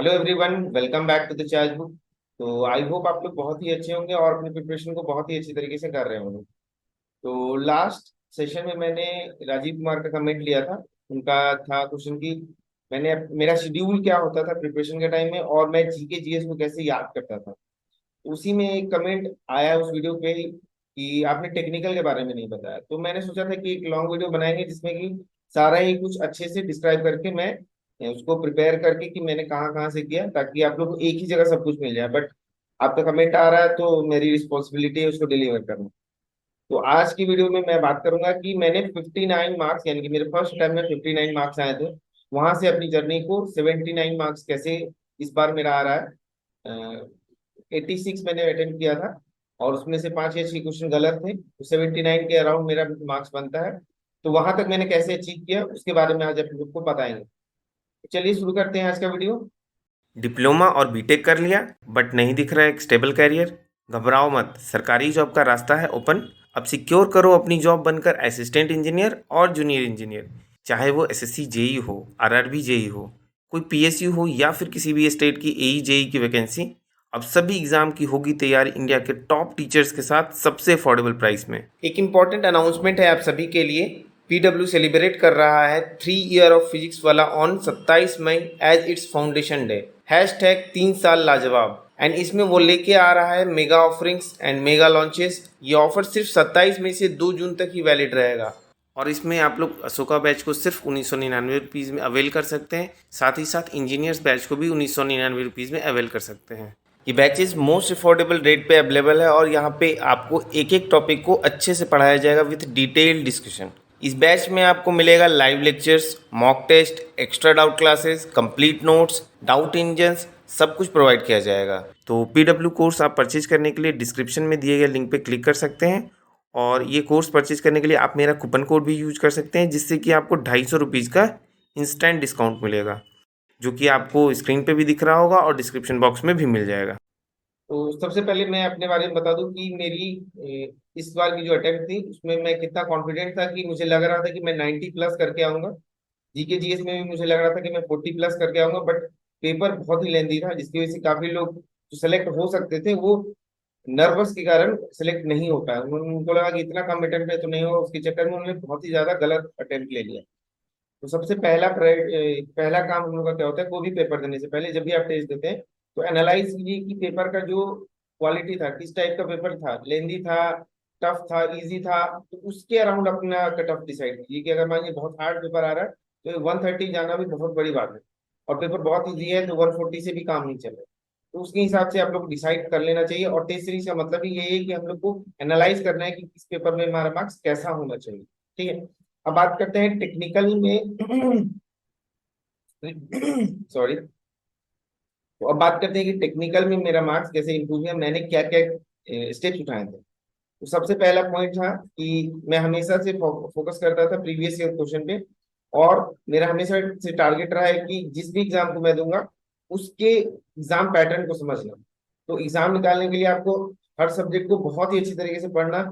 Hello everyone, welcome back to the charge book. तो I hope आप लोग बहुत ही अच्छे होंगे और अपनी प्रिपरेशन को बहुत ही अच्छी तरीके से कर रहे होंगे। तो लास्ट सेशन में मैंने राजीव कुमार का कमेंट लिया था। उनका था क्वेश्चन कि मैंने मेरा शेड्यूल क्या होता था प्रिपरेशन के टाइम में और मैं जीके जीएस को कैसे याद करता था। उसी में एक कमेंट आया उस वीडियो पे कि आपने टेक्निकल के बारे में नहीं बताया। तो मैंने सोचा था कि एक लॉन्ग वीडियो बनाएंगे जिसमें कि सारा ही कुछ अच्छे से डिस्क्राइब करके मैं उसको प्रिपेयर करके कि मैंने कहाँ कहाँ से किया, ताकि आप लोग को एक ही जगह सब कुछ मिल जाए। बट आपका कमेंट आ रहा है तो मेरी रिस्पॉन्सिबिलिटी है उसको डिलीवर करना। तो आज की वीडियो में मैं बात करूंगा कि मैंने 59 मार्क्स, यानी कि मेरे फर्स्ट टाइम में 59 मार्क्स आए थे, वहां से अपनी जर्नी को 79 मार्क्स कैसे इस बार मेरा आ रहा है। 86 मैंने अटेम्प्ट किया था और उसमें से 5 या 6 क्वेश्चन गलत थे, तो 79 के अराउंड मेरा मार्क्स बनता है। तो वहां तक मैंने कैसे अचीव किया उसके बारे में आज आप लोग को बताएंगे। तो चलिए शुरू करते हैं आज का वीडियो। डिप्लोमा और बीटेक कर लिया बट नहीं दिख रहा है एक स्टेबल कैरियर। घबराओ मत, सरकारी जॉब का रास्ता है ओपन। अब सिक्योर करो अपनी जॉब बनकर असिस्टेंट इंजीनियर और जूनियर इंजीनियर। चाहे वो एसएससी जेई हो, आरआरबी जेई हो, कोई पीएसयू हो या फिर किसी भी स्टेट की एई जेई की वैकेंसी। अब सभी एग्जाम की होगी तैयारी इंडिया के टॉप टीचर्स के साथ सबसे अफोर्डेबल प्राइस में। एक इम्पॉर्टेंट अनाउंसमेंट है आप सभी के लिए। पीडब्ल्यू सेलिब्रेट कर रहा है 3 ईयर ऑफ फिजिक्स वाला on 27 May as its foundation day. Hashtag 3 साल लाजवाब। एंड इसमें वो लेके आ रहा है mega offerings and mega launches. ये ऑफर सिर्फ 27 मई से 2 जून तक ही वैलिड रहेगा। और इसमें आप लोग अशोका बैच को सिर्फ 1999 रुपीज़ में अवेल कर सकते हैं। साथ ही साथ इंजीनियर्स बैच को भी 1999 रुपीज़ में अवेल कर सकते हैं। ये बैचेस मोस्ट अफोर्डेबल रेट पे अवेलेबल है और यहाँ पे आपको एक एक टॉपिक को अच्छे से पढ़ाया जाएगा विथ डिटेल डिस्कशन। इस बैच में आपको मिलेगा live lectures, mock test, extra doubt classes, complete notes, doubt engines, सब कुछ प्रोवाइड किया जाएगा। तो पीडब्ल्यू कोर्स आप परचेज करने के लिए डिस्क्रिप्शन में दिए गए लिंक पे क्लिक कर सकते हैं। और ये कोर्स परचेज करने के लिए आप मेरा कूपन कोड भी यूज कर सकते हैं, जिससे कि आपको 250 रुपीज़ का इंस्टेंट डिस्काउंट मिलेगा, जो कि आपको स्क्रीन पे भी दिख रहा होगा और डिस्क्रिप्शन बॉक्स में भी मिल जाएगा। तो सबसे पहले मैं अपने बारे में बता दूं कि मेरी इस बार की जो अटेम्प्ट थी उसमें मैं कितना कॉन्फिडेंट था कि मुझे लग रहा था कि मैं 90 प्लस करके आऊंगा। जीके जीएस में भी मुझे लग रहा था कि मैं 40 प्लस करके आऊंगा, बट पेपर बहुत ही लेंदी था जिसकी वजह से काफी लोग जो सेलेक्ट हो सकते थे वो नर्वस के कारण सेलेक्ट नहीं हो पाया। उनको लगा कि इतना कम अटेम्प्ट है तो नहीं होगा, उसके चक्कर में उन्होंने बहुत ही ज्यादा गलत अटेम्प्ट ले लिया। तो सबसे पहला काम हम लोग का क्या होता है, कोई भी पेपर देने से पहले जब भी आप टेस्ट देते हैं तो एनालाइज कीजिए कि पेपर का जो क्वालिटी था, किस टाइप का पेपर था, लेंदी था, टफ था, इजी था। तो उसके अराउंड अपना कट ऑफ डिसाइड कीजिए कि अगर मान लीजिए बहुत हार्ड पेपर आ रहा है तो 130 जाना भी बहुत बड़ी बात है, और पेपर बहुत इजी है तो 140 से भी काम नहीं चल रहा। तो उसके हिसाब से आप लोग डिसाइड कर लेना चाहिए। और टेस्ट सीरीज का मतलब ही यही है कि हम लोग को एनालाइज करना है कि किस पेपर में हमारा मार्क्स कैसा होना चाहिए। ठीक है, अब बात करते हैं टेक्निकल में। सॉरी। तो अब बात करते हैं कि टेक्निकल में मेरा मार्क्स कैसे इंप्रूव हुआ, मैंने क्या क्या स्टेप्स उठाए थे। तो सबसे पहला पॉइंट था कि मैं हमेशा से फोकस करता था प्रीवियस ईयर क्वेश्चन पे। और मेरा हमेशा से टारगेट रहा है कि जिस भी एग्जाम को मैं दूंगा उसके एग्जाम पैटर्न को समझना। तो एग्जाम निकालने के लिए आपको हर सब्जेक्ट को बहुत ही अच्छी तरीके से पढ़ना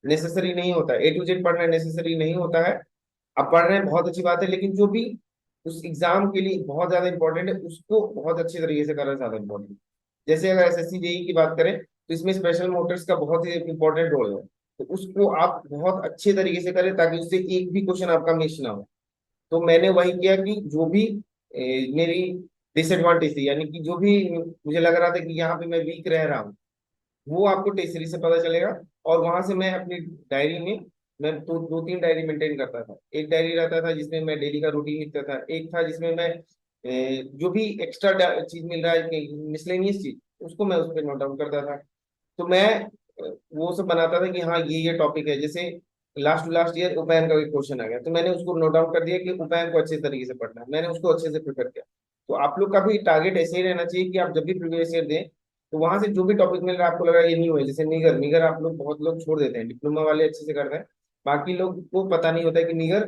नेसेसरी नहीं होता, ए टू जेड पढ़ना नेसेसरी नहीं होता है। आप पढ़ रहे हैं बहुत अच्छी बात है, लेकिन जो भी उस एग्जाम के लिए बहुत ज्यादा इंपॉर्टेंट है उसको बहुत अच्छे तरीके से करना ज्यादा इंपॉर्टेंट है। जैसे अगर एसएससी जेई की बात करें तो इसमें स्पेशल मोटर्स का बहुत ही इंपॉर्टेंट रोल है। तो उसको आप बहुत अच्छे तरीके से करें ताकि उससे एक भी क्वेश्चन आपका मिस ना हो। तो मैंने वही किया कि जो भी मेरी डिसएडवांटेज थी, यानी कि जो भी मुझे लग रहा था कि यहाँ पे मैं वीक रह रहा हूँ, वो आपको टेस्ट सीरीज से पता चलेगा। और वहां से मैं अपनी डायरी में मैं तो 2-3 डायरी मेंटेन करता था। एक डायरी रहता था जिसमें मैं डेली का रूटीन लिखता था, एक था जिसमें मैं जो भी एक्स्ट्रा चीज मिल रहा है मिसलेनियस चीज उसको मैं उस पर नोट डाउन करता था। तो मैं वो सब बनाता था कि हाँ ये टॉपिक है। जैसे लास्ट टू लास्ट ईयर उपैन का एक क्वेश्चन आ गया तो मैंने उसको नोट डाउन कर दिया कि उपैन को अच्छे तरीके से पढ़ना है, मैंने उसको अच्छे से प्रिपेयर किया। तो आप लोग का भी टारगेट ऐसे ही रहना चाहिए कि आप जब भी प्रीवियस ईयर दें तो वहां से जो भी टॉपिक मिल रहा है आपको लग रहा है ये नहीं हुआ, जैसे निगर निगर आप लोग बहुत लोग छोड़ देते हैं, डिप्लोमा वाले अच्छे से करते हैं, बाकी लोग को पता नहीं होता है कि निगर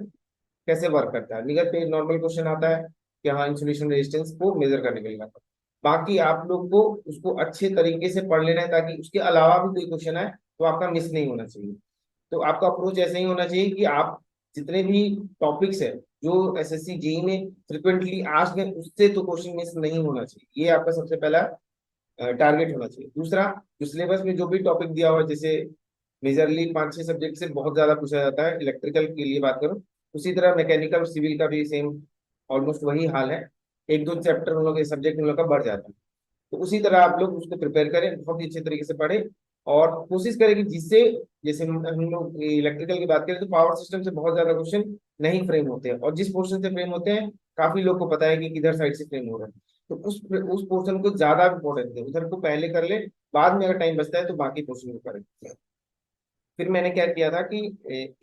कैसे वर्क करता है। निगर पे नॉर्मल क्वेश्चन आता है कि हाँ इंसुलेशन रेजिस्टेंस को मेजर करने के लिए आता है। बाकी आप लोग को उसको अच्छे तरीके से पढ़ लेना है ताकि उसके अलावा भी कोई क्वेश्चन आए तो आपका मिस नहीं होना चाहिए। तो आपका अप्रोच ऐसे ही होना चाहिए कि आप जितने भी टॉपिक्स है जो एसएससी जेई में फ्रिक्वेंटली आस्क्ड है उससे तो क्वेश्चन मिस नहीं होना चाहिए। ये आपका सबसे पहला टारगेट होना चाहिए। दूसरा, जो सिलेबस में जो भी टॉपिक दिया हुआ है, जैसे मेजरली 5-6 सब्जेक्ट से बहुत ज्यादा पूछा जाता है, इलेक्ट्रिकल के लिए बात करूं, उसी तरह मैकेनिकल और सिविल का भी सेम ऑलमोस्ट वही हाल है। एक दो चैप्टर उन लोग के सब्जेक्ट उन लोग का बढ़ जाता है। तो उसी तरह आप लोग उसको प्रिपेयर करें, बहुत ही अच्छे तरीके से पढ़ें, और कोशिश करें कि जिससे, जैसे हम लोग इलेक्ट्रिकल की बात करें तो पावर सिस्टम से बहुत ज्यादा क्वेश्चन नहीं फ्रेम होते हैं, और जिस पोर्शन से फ्रेम होते हैं काफी लोग को पता है कि किधर साइड से फ्रेम हो रहा है, तो उस पोर्शन को ज्यादा इंपॉर्टेंस दें, उधर को पहले कर ले, बाद में अगर टाइम बचता है तो बाकी पोर्शन को करें। फिर मैंने क्या किया था कि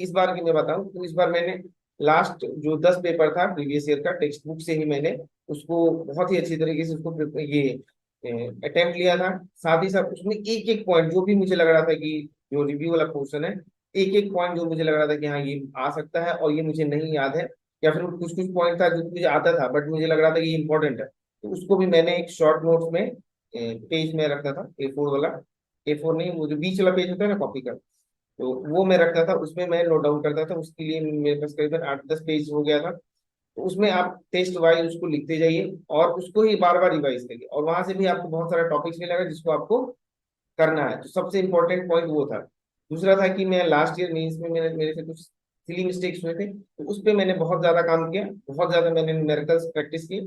इस बार की मैं बताऊं तो इस बार मैंने लास्ट जो 10 पेपर था प्रीवियस ईयर का, टेक्स्ट बुक से ही मैंने उसको बहुत ही अच्छी तरीके से उसको ये अटेम्प्ट लिया था। साथ ही साथ उसमें एक एक पॉइंट जो भी मुझे लग रहा था कि जो रिव्यू वाला पोर्शन है, एक एक पॉइंट जो मुझे लग रहा था कि हाँ ये आ सकता है और ये मुझे नहीं याद है, या फिर कुछ कुछ पॉइंट था जो मुझे आता था बट मुझे लग रहा था कि ये इंपॉर्टेंट है, तो उसको भी मैंने एक शॉर्ट नोट्स में पेज में रखता था, A4 वाला, A4 नहीं, वो जो बीच वाला पेज होता है ना कॉपी का, तो वो मैं रखता था, उसमें मैं नोट डाउन करता था। उसके लिए मेरे पास करीबन 8-10 पेज हो गया था। तो उसमें आप टेस्ट वाइज उसको लिखते जाइए और उसको ही बार बार रिवाइज करिए, और वहां से भी आपको बहुत सारा टॉपिक्स मिलेगा जिसको आपको करना है। तो सबसे इंपॉर्टेंट पॉइंट वो था। दूसरा था कि मैं लास्ट ईयर मेंस में मेरे से कुछ सिली मिस्टेक्स हुए थे, तो उस पर मैंने बहुत ज्यादा काम किया, बहुत ज्यादा मैंने न्यूमेरिकल्स प्रैक्टिस की।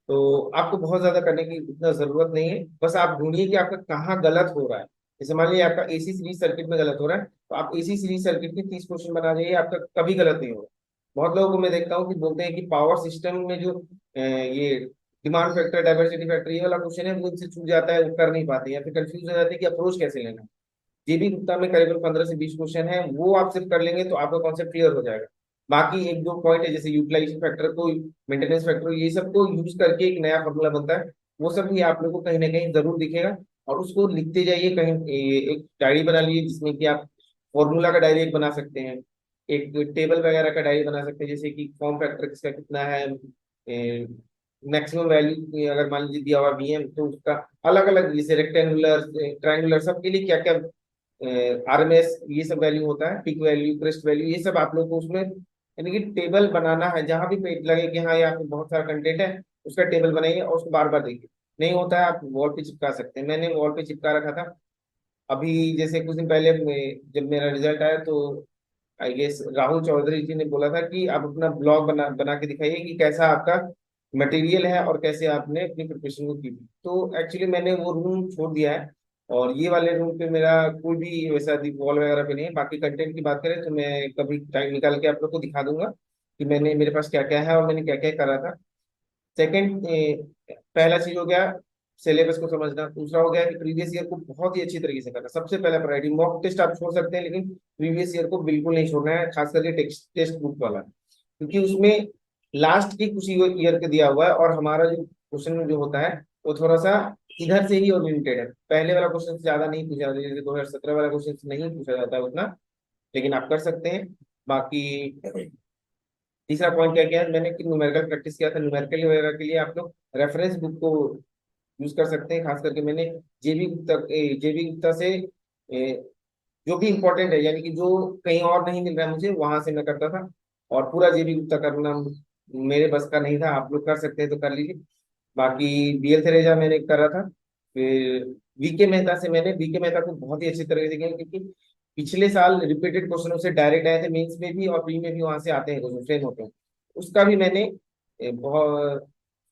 तो आपको बहुत ज्यादा करने की इतना जरूरत नहीं है, बस आप ढूंढिए कि आपका कहाँ गलत हो रहा है। जैसे मान लीजिए आपका एसी सीरीज सर्किट में गलत हो रहा है, तो आप एसी सीरीज सर्किट के 30 क्वेश्चन बना जाइए, आपका कभी गलत नहीं होगा। बहुत लोगों को मैं देखता हूँ कि बोलते हैं कि पावर सिस्टम में जो ये डिमांड फैक्टर, डाइवर्सिटी फैक्टर, ये वाला क्वेश्चन है वो इनसे छूट जाता है, वो कर नहीं पाते, या फिर कंफ्यूज हो जाते हैं कि अप्रोच कैसे लेना है। जेबी गुप्ता में करीबन 15 से 20 क्वेश्चन है, वो आप सिर्फ कर लेंगे तो आपका कॉन्सेप्ट क्लियर हो जाएगा। बाकी एक दो पॉइंट है जैसे यूटिलाइजेशन फैक्टर को, मेंटेनेंस फैक्टर, ये सब को यूज करके एक नया फॉर्मूला बनता है, वो सब भी आप लोग को कहीं ना कहीं जरूर दिखेगा। और उसको लिखते जाइए कहीं, एक डायरी बना लीजिए जिसमें कि आप फॉर्मूला का डायरी एक बना सकते हैं, एक टेबल वगैरह का डायरी बना सकते हैं, जैसे कि फॉर्म फैक्टर किसका कितना है, मैक्सिमम वैल्यू अगर मान लीजिए दिया हुआ वीएम, तो उसका अलग अलग, जैसे रेक्टेंगुलर, ट्रायंगुलर, सबके लिए क्या क्या आरएमएस, ये सब वैल्यू होता है, पीक वैल्यू, क्रेस्ट वैल्यू, ये सब आप लोग को उसमें यानी कि टेबल बनाना है। जहां भी पेज लगे कि हाँ यहाँ पे बहुत सारा कंटेंट है, उसका टेबल बनाइए और उसको बार बार देखिए। नहीं होता है आप वॉल पे चिपका सकते हैं, मैंने वॉल पे चिपका रखा था। अभी जैसे कुछ दिन पहले जब मेरा रिजल्ट आया तो आई गेस राहुल चौधरी जी ने बोला था कि आप अपना ब्लॉग बना बना के दिखाइए कि कैसा आपका मटेरियल है और कैसे आपने अपनी प्रिपरेशन को की थी। तो एक्चुअली मैंने वो रूम छोड़ दिया है, और ये वाले रूम पे मेरा कोई भी वैसा वॉल वगैरह पे नहीं है। बाकी कंटेंट की बात करें तो मैं कभी टाइम निकाल के आप लोग को दिखा दूंगा कि मैंने, मेरे पास क्या क्या है और मैंने क्या क्या करा था। सेकंड, पहला चीज हो गया सिलेबस को समझना। दूसरा हो गया कि प्रीवियस ईयर को बहुत ही अच्छी तरीके से करना, सबसे पहला प्रायोरिटी। मॉक टेस्ट आप छोड़ सकते हैं लेकिन प्रीवियस ईयर को बिल्कुल नहीं छोड़ना है, खास करके टेक्स्ट टेक्स्ट बुक वाला, क्योंकि उसमें लास्ट की कुछ ईयर का दिया हुआ है, और हमारा जो क्वेश्चन जो होता है वो थोड़ा सा इधर से ही ओरिएंटेड है। पहले वाला क्वेश्चन से ज्यादा नहीं पूछा जाता, जैसे 2017 वाला क्वेश्चन से नहीं पूछा जाता है उतना, लेकिन आप कर सकते हैं। बाकी तीसरा पॉइंट क्या किया मैंने कि न्यूमेरिकल प्रैक्टिस किया था। न्यूमेरिकल वगैरह के लिए आप लोग रेफरेंस बुक को यूज कर सकते हैं। खास करके मैंने जेबी गुप्ता से जो भी इंपॉर्टेंट है, यानी कि जो कहीं और नहीं मिल रहा है मुझे, वहां से मैं करता था। और पूरा जेबी गुप्ता करना मेरे बस का नहीं था, आप लोग कर सकते हैं तो कर लीजिए। बाकी बीएल थेरेजा मैंने करा था। फिर वीके मेहता से, मैंने वीके मेहता को बहुत ही अच्छी तरह से किया, क्योंकि पिछले साल रिपीटेड क्वेश्चन उससे डायरेक्ट आए थे मेंस में भी और प्री में भी, वहां से आते हैं क्वेश्चन, फ्रेम होते हैं। उसका भी मैंने बहुत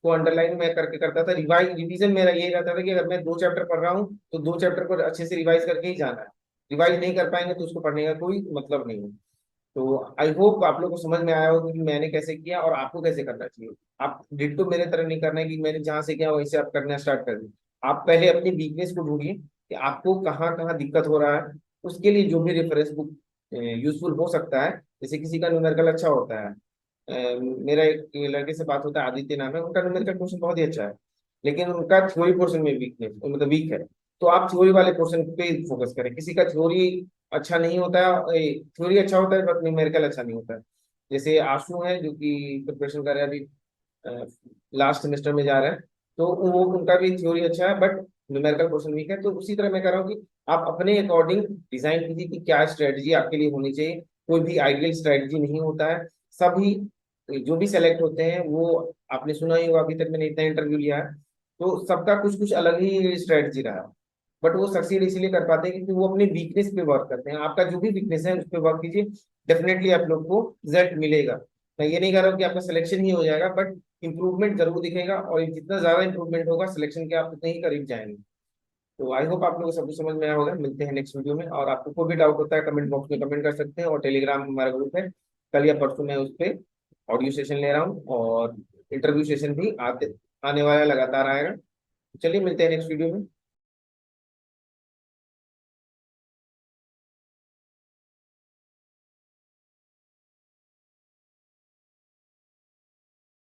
को अंडरलाइन में करके करता था। रिवाइज रिवीजन मेरा ये रहता था कि अगर मैं 2 चैप्टर पढ़ रहा हूँ तो 2 चैप्टर को अच्छे से रिवाइज करके ही जाना है। रिवाइज नहीं कर पाएंगे तो उसको पढ़ने का कोई मतलब नहीं है। तो आई होप आप लोग को समझ में आया होगा कि मैंने कैसे किया और आपको कैसे करना चाहिए। आप डिट्टो मेरे तरह नहीं करना है कि मैंने जहां से किया वहीं से आप करना स्टार्ट कर दिए। आप पहले अपनी वीकनेस को ढूंढिए कि आपको कहाँ कहाँ दिक्कत हो रहा है। उसके लिए जो भी रेफरेंस बुक यूजफुल हो सकता है, जैसे किसी का न्यूमेरिकल अच्छा होता है, मेरा एक लड़के से बात होता है, आदित्य नाम है, उनका न्यूमेरिकल क्वेश्चन बहुत ही अच्छा है, लेकिन उनका थ्योरी पोर्शन में वीकनेस, मतलब वीक है। तो आप थ्योरी वाले पोर्शन पे फोकस करें। किसी का थ्योरी अच्छा नहीं होता है, थ्योरी अच्छा होता है बट न्यूमेरिकल अच्छा नहीं होता है। जैसे आशु है जो कि प्रिपरेशन कर रहा है अभी, लास्ट सेमेस्टर में जा रहा है, तो वो उनका भी थ्योरी अच्छा है बट न्यूमेरिकल पोर्शन वीक है। तो उसी तरह मैं कह रहा हूँ कि आप अपने अकॉर्डिंग डिजाइन कीजिए कि क्या स्ट्रेटजी आपके लिए होनी चाहिए। कोई भी आइडियल स्ट्रेटजी नहीं होता है, सभी जो भी सेलेक्ट होते हैं वो, आपने सुना ही होगा, अभी तक मैंने इतना इंटरव्यू लिया है, तो सबका कुछ कुछ अलग ही स्ट्रेटजी रहा। बट वो सक्सीड इसीलिए कर पाते हैं क्योंकि वो अपने वीकनेस पे वर्क करते हैं। आपका जो भी वीकनेस है उस पर वर्क कीजिए, डेफिनेटली आप लोग को रिजल्ट मिलेगा। मैं ये नहीं कह रहा हूँ कि आपका सिलेक्शन ही हो जाएगा, बट इंप्रूवमेंट जरूर दिखेगा, और जितना ज्यादा इंप्रूवमेंट होगा सिलेक्शन के, आप उतने ही करीब जाएंगे। तो आई होप आप लोगों को सब कुछ समझ में आया होगा। मिलते हैं नेक्स्ट वीडियो में, और आपको कोई भी डाउट होता है कमेंट बॉक्स में कमेंट कर सकते हैं, और टेलीग्राम हमारा ग्रुप है, कल या परसों मैं उस पर ऑडियो सेशन ले रहा हूँ, और इंटरव्यू सेशन भी आने वाला लगातार आएगा। चलिए मिलते हैं नेक्स्ट वीडियो में।